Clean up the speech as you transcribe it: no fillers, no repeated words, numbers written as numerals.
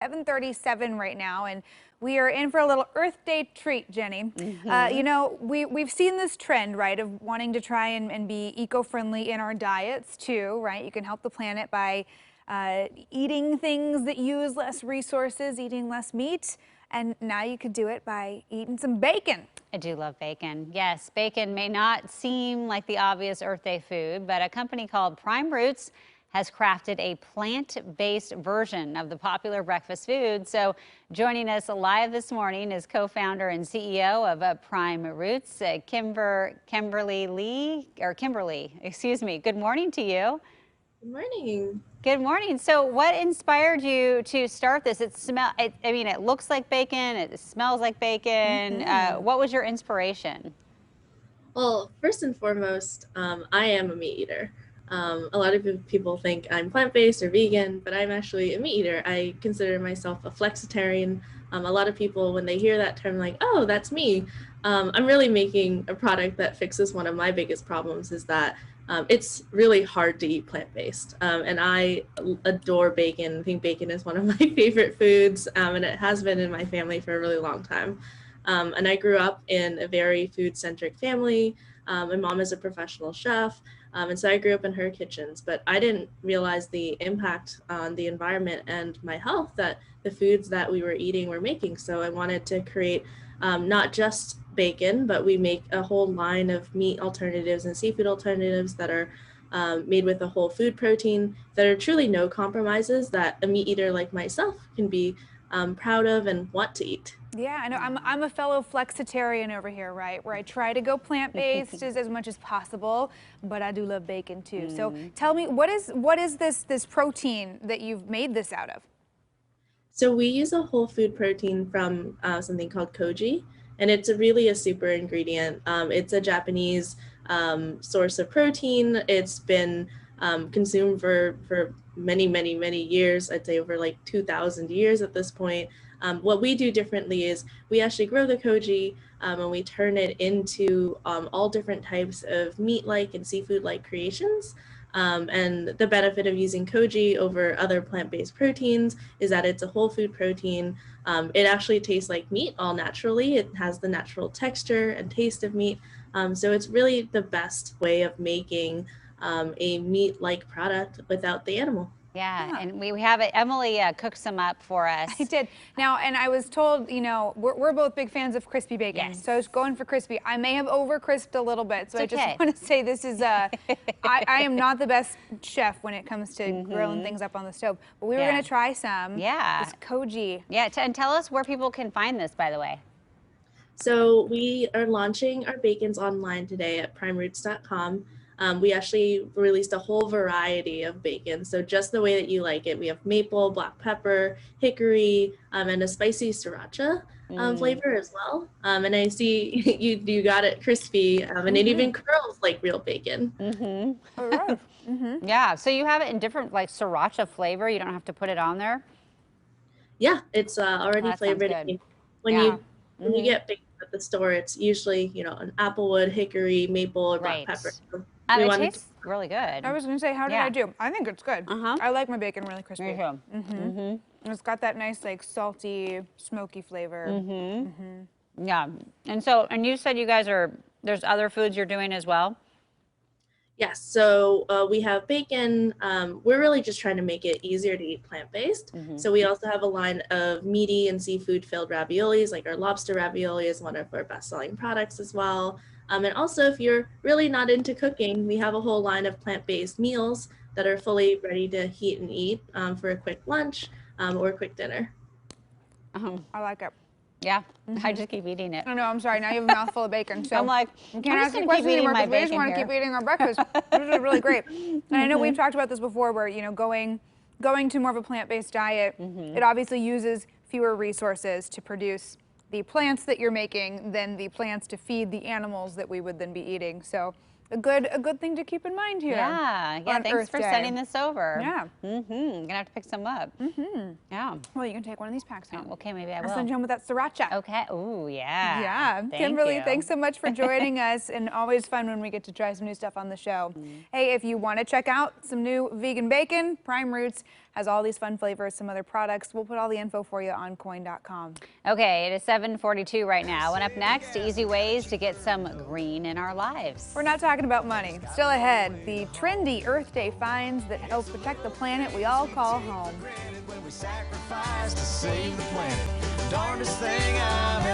7:37 right now, and we are in for a little Earth Day treat, Jenny. You know, we've seen this trend, right, of wanting to try and be eco-friendly in our diets too, right? You can help the planet by eating things that use less resources, eating less meat, and now you could do it by eating some bacon. I do love bacon. Yes, bacon may not seem like the obvious Earth Day food, but a company called Prime Roots has crafted a plant-based version of the popular breakfast food. So joining us live this morning is co-founder and CEO of Prime Roots, Kimberly, excuse me. Good morning to you. Good morning. Good morning. So what inspired you to start this? I mean, it looks like bacon, it smells like bacon. What was your inspiration? Well, first and foremost, I am a meat eater. A lot of people think I'm plant-based or vegan, but I'm actually a meat eater. I consider myself a flexitarian. A lot of people, when they hear that term, like, oh, that's me. I'm really making a product that fixes one of my biggest problems, is that it's really hard to eat plant-based. And I adore bacon. I think bacon is one of my favorite foods, and it has been in my family for a really long time. And I grew up in a very food-centric family. My mom is a professional chef, and so I grew up in her kitchens, but I didn't realize the impact on the environment and my health that the foods that we were eating were making. So I wanted to create not just bacon, but we make a whole line of meat alternatives and seafood alternatives that are made with a whole food protein that are truly no compromises that a meat eater like myself can be proud of and want to eat. Yeah, I know. I'm a fellow flexitarian over here, right? Where I try to go plant-based as much as possible, but I do love bacon too. So tell me, what is this protein that you've made this out of? So we use a whole food protein from something called koji, and it's really a super ingredient. It's a Japanese source of protein. It's been consumed for many, many, many years. I'd say over like 2,000 years at this point. What we do differently is we actually grow the koji and we turn it into all different types of meat-like and seafood-like creations. And the benefit of using koji over other plant-based proteins is that it's a whole food protein. It actually tastes like meat all naturally. It has the natural texture and taste of meat. So it's really the best way of making a meat-like product without the animal. Yeah, and we have it. Emily cooked some up for us. I did. Now, and I was told, you know, we're both big fans of crispy bacon. Yes. So I was going for crispy. I may have over crisped a little bit. So It's I okay. just want to say this is, I am not the best chef when it comes to grilling things up on the stove. But we were Yeah. going to try some. Yeah. This koji. Yeah, and tell us where people can find this, by the way. So we are launching our bacons online today at primeroots.com. We actually released a whole variety of bacon. So just the way that you like it. We have maple, black pepper, hickory, and a spicy sriracha flavor as well. And I see you got it crispy, and it even curls like real bacon. All right. Yeah, so you have it in different, like sriracha flavor. You don't have to put it on there. Yeah, it's already That sounds flavored. good. When Yeah. you get bacon at the store, it's usually an applewood, hickory, maple, or black Right. pepper. So And we it wanted tastes really good. I was going to say, how did Yeah. I do? I think it's good. I like my bacon really crispy. Me too. And it's got that nice, like, salty, smoky flavor. Yeah, and you said you guys there's other foods you're doing as well? Yes, so we have bacon. We're really just trying to make it easier to eat plant-based. So we also have a line of meaty and seafood-filled raviolis, like our lobster ravioli is one of our best-selling products as well. And also, if you're really not into cooking, we have a whole line of plant-based meals that are fully ready to heat and eat for a quick lunch or a quick dinner. I like it. Yeah, I just keep eating it. I know, I'm sorry. Now you have a mouthful of bacon. So I'm like, you I'm can't just ask me gonna keep questions eating anymore my because we just bacon want to here. keep eating our breakfast. This is really great. And I know we've talked about this before where, going to more of a plant-based diet, it obviously uses fewer resources to produce the plants that you're making than the plants to feed the animals that we would then be eating. So a good thing to keep in mind here. Yeah, on thanks Earth for Day. sending this over. Yeah. Gonna have to pick some up. Yeah. Well, you can take one of these packs home. Okay, maybe I I'll send you will. home with that sriracha. Okay. Ooh, yeah. Yeah, Thank Kimberly, you. thanks so much for joining us, and always fun when we get to try some new stuff on the show. Hey, if you want to check out some new vegan bacon, Prime Roots has all these fun flavors, some other products. We'll put all the info for you on KOIN.com. Okay, it is 7:42 right now, and up next, easy ways to get some green in our lives. We're not talking about money. Still ahead, the trendy Earth Day finds that help protect the planet we all call home. When we sacrifice to save the planet, darndest thing I've ever